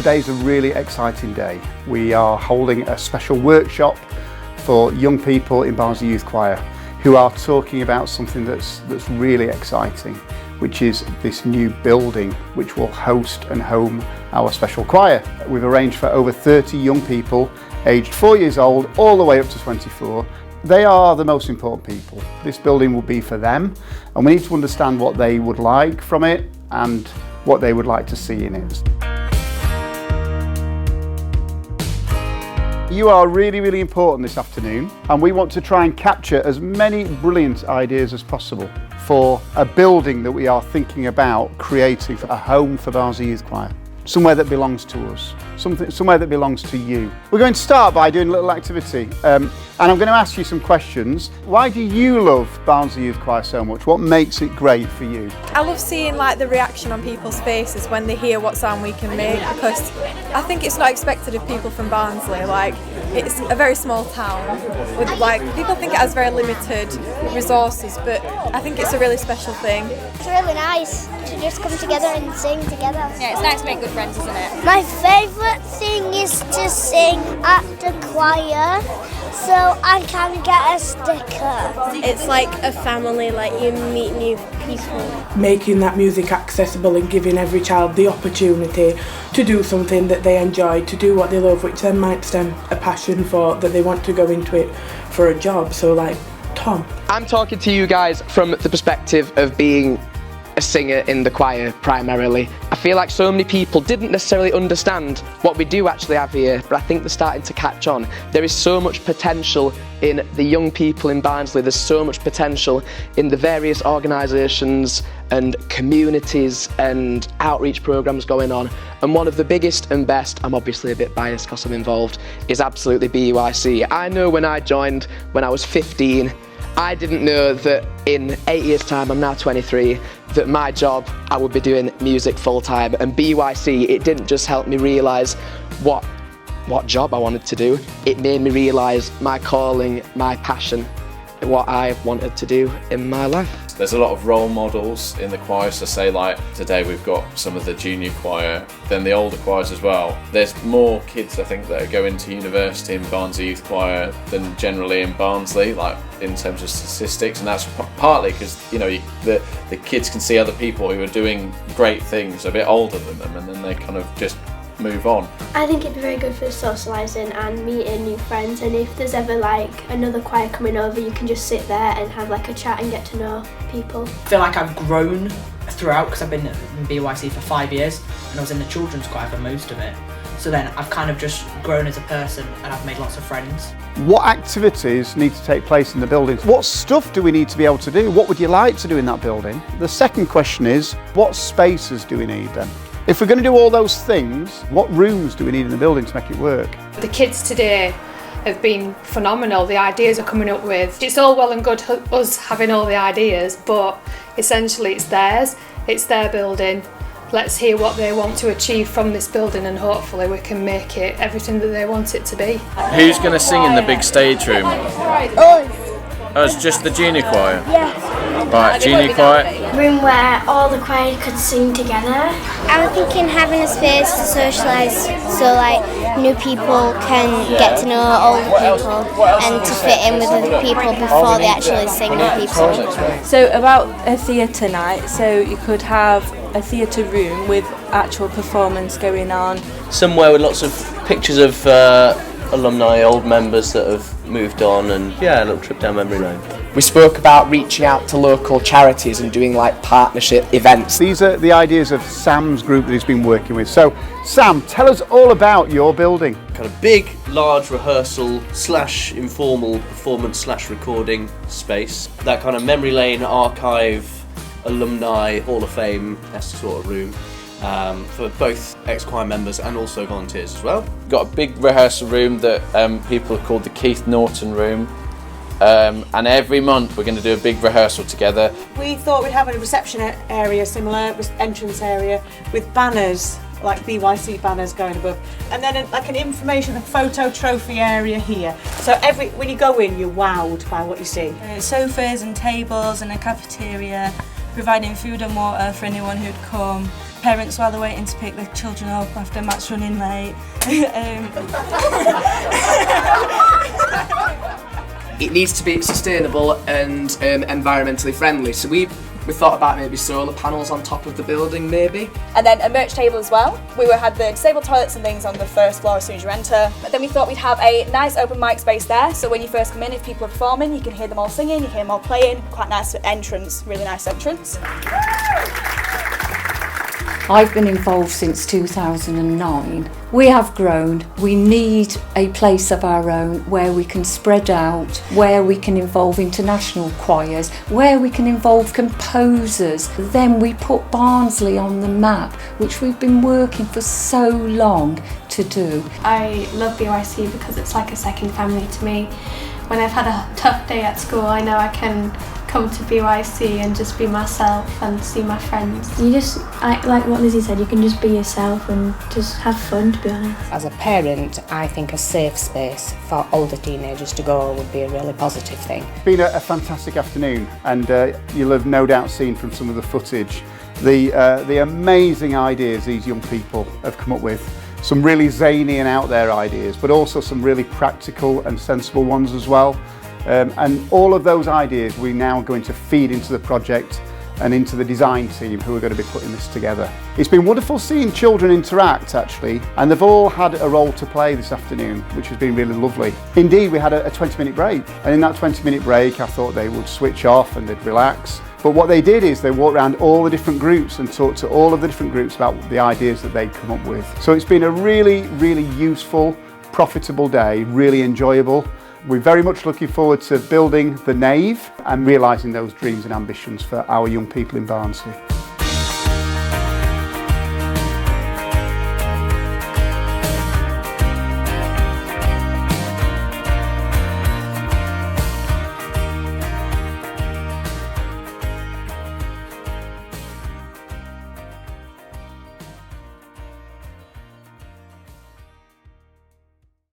today's a really exciting day. We are holding a special workshop for young people in Barnsley Youth Choir who are talking about something that's really exciting, which is this new building which will host and home our special choir. We've arranged for over 30 young people aged 4 years old all the way up to 24. They are the most important people. This building will be for them, and we need to understand what they would like from it and what they would like to see in it. You are really, really important this afternoon, and we want to try and capture as many brilliant ideas as possible for a building that we are thinking about creating a home for Barnsley Youth Choir. Somewhere that belongs to us, somewhere that belongs to you. We're going to start by doing a little activity, and I'm going to ask you some questions. Why do you love Barnsley Youth Choir so much? What makes it great for you? I love seeing the reaction on people's faces when they hear what sound we can make, because I think it's not expected of people from Barnsley. It's a very small town with people think it has very limited resources, but I think it's a really special thing. It's really nice to just come together and sing together. Yeah, it's nice to make good friends, isn't it? My favourite thing is to sing at the choir, so I can get a sticker. It's like a family, you meet new people. Making that music accessible and giving every child the opportunity to do something that they enjoy, to do what they love, which then might stem a passion for that they want to go into it for a job. So Tom. I'm talking to you guys from the perspective of being a singer in the choir primarily. I feel like so many people didn't necessarily understand what we do actually have here, but I think they're starting to catch on. There is so much potential in the young people in Barnsley, there's so much potential in the various organisations and communities and outreach programmes going on, and one of the biggest and best, I'm obviously a bit biased because I'm involved, is absolutely BUIC. I know when I joined when I was 15, I didn't know that in 8 years' time, I'm now 23, that my job, I would be doing music full time. And BUIC, it didn't just help me realise what job I wanted to do, it made me realise my calling, my passion, what I wanted to do in my life. There's a lot of role models in the choir, so say today we've got some of the junior choir, then the older choirs as well. There's more kids I think that are going to university in Barnsley Youth Choir than generally in Barnsley, in terms of statistics, and that's partly because the kids can see other people who are doing great things a bit older than them, and then they kind of just move on. I think it'd be very good for socialising and meeting new friends, and if there's ever another choir coming over, you can just sit there and have a chat and get to know people. I feel like I've grown throughout because I've been in BUIC for 5 years and I was in the children's choir for most of it. So then I've kind of just grown as a person and I've made lots of friends. What activities need to take place in the building? What stuff do we need to be able to do? What would you like to do in that building? The second question is, what spaces do we need then? If we're going to do all those things, what rooms do we need in the building to make it work? The kids today have been phenomenal. The ideas are coming up with. It's all well and good us having all the ideas, but essentially it's theirs. It's their building. Let's hear what they want to achieve from this building, and hopefully we can make it everything that they want it to be. Who's going to sing in the big stage room? Oh, it's just the junior choir? Yeah. Right, junior choir. Room where all the choir could sing together. I'm thinking having a space to socialise, so new people can get to know older people and to fit in with other people before they actually sing with people. So about a theatre night, so you could have a theatre room with actual performance going on. Somewhere with lots of pictures of alumni, old members that have moved on, and a little trip down memory lane. We spoke about reaching out to local charities and doing partnership events. These are the ideas of Sam's group that he's been working with. So Sam, tell us all about your building. Kind of big, large rehearsal / informal performance / recording space. That kind of memory lane, archive, alumni, Hall of Fame, that's the sort of room. For both ex-choir members and also volunteers as well. We've got a big rehearsal room that people have called the Keith Norton room, and every month we're going to do a big rehearsal together. We thought we'd have a reception area, similar entrance area, with banners, BYC banners going above, and then an information, a photo trophy area here. So when you go in, you're wowed by what you see. Sofas and tables and a cafeteria, providing food and water for anyone who'd come. parents while they're waiting to pick their children up after Matt's running late. It needs to be sustainable and environmentally friendly, so we thought about maybe solar panels on top of the building maybe. And then a merch table as well. We had the disabled toilets and things on the first floor as soon as you enter. But then we thought we'd have a nice open mic space there, so when you first come in, if people are performing, you can hear them all singing, you hear them all playing. Quite nice entrance, really nice entrance. I've been involved since 2009. We have grown. We need a place of our own where we can spread out, where we can involve international choirs, where we can involve composers. Then we put Barnsley on the map, which we've been working for so long to do. I love BYC because it's like a second family to me. When I've had a tough day at school, I know I can come to BYC and just be myself and see my friends. Like what Lizzie said, you can just be yourself and just have fun, to be honest. As a parent, I think a safe space for older teenagers to go would be a really positive thing. It's been a fantastic afternoon, and you'll have no doubt seen from some of the footage the amazing ideas these young people have come up with. Some really zany and out there ideas, but also some really practical and sensible ones as well. And all of those ideas we're now going to feed into the project and into the design team who are going to be putting this together. It's been wonderful seeing children interact actually, and they've all had a role to play this afternoon, which has been really lovely. Indeed, we had a 20-minute break, and in that 20-minute break I thought they would switch off and they'd relax. But what they did is they walked around all the different groups and talked to all of the different groups about the ideas that they'd come up with. So it's been a really, really useful, profitable day, really enjoyable. We're very much looking forward to building the NAVE and realising those dreams and ambitions for our young people in Barnsley.